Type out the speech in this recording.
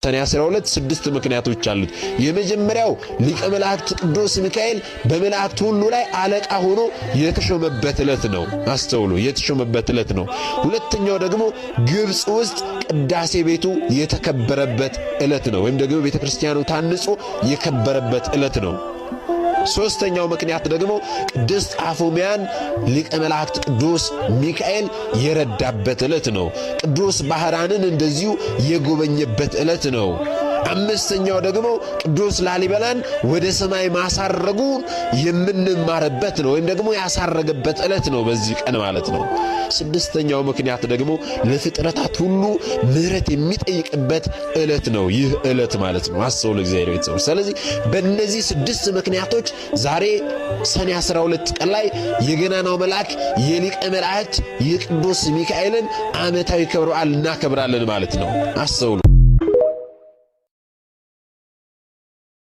ሰኔ 12 ስድስት ምክንያቶች አሉት። የመጀመሪያው ሊቀ መላእክት ቅዱስ ሚካኤል በመላእክት ሁሉ ላይ አለቃ ሆኖ የተሾመበት ዕለት ነው። አስተውሉ፣ የተሾመበት ዕለት ነው። ሁለተኛው ደግሞ ግብጽ ውስጥ ቅዳሴ ቤቱ የተከበረበት ዕለት ነው፣ ወይም ደግሞ ቤተክርስቲያኑ ታንጾ የከበረበት ዕለት ነው። ሶስተኛው ምክንያት ደግሞ ቅድስት አፎሚያን ሊቀ መላእክት ቅዱስ ሚካኤል የረዳበት ዕለት ነው። ቅዱስ ባህራንን እንደዚሁ የጎበኘበት ዕለት ነው። አምስተኛው ደግሞ ቅዱስ ላሊበላን ወደ ሰማይ ማሳረጉን የምንማርበት ነው፣ ወይም ደግሞ ያሳረገበት ዕለት ነው በዚህ ቀን ማለት ነው። ስድስተኛው ምክንያት ደግሞ ለፍጥረታት ሁሉ ምሕረት የሚጠይቅበት ዕለት ነው ይህ ዕለት ማለት ነው። አስተውሉ እግዚአብሔር ቤተሰቦች። ስለዚህ በእነዚህ ስድስት ምክንያቶች ዛሬ ሰኔ 12 ቀን ላይ የገናናው መልአክ የሊቀ መላእክት የቅዱስ ሚካኤልን ዓመታዊ ክብረ በዓል እናከብራለን ማለት ነው። አስተውሉ።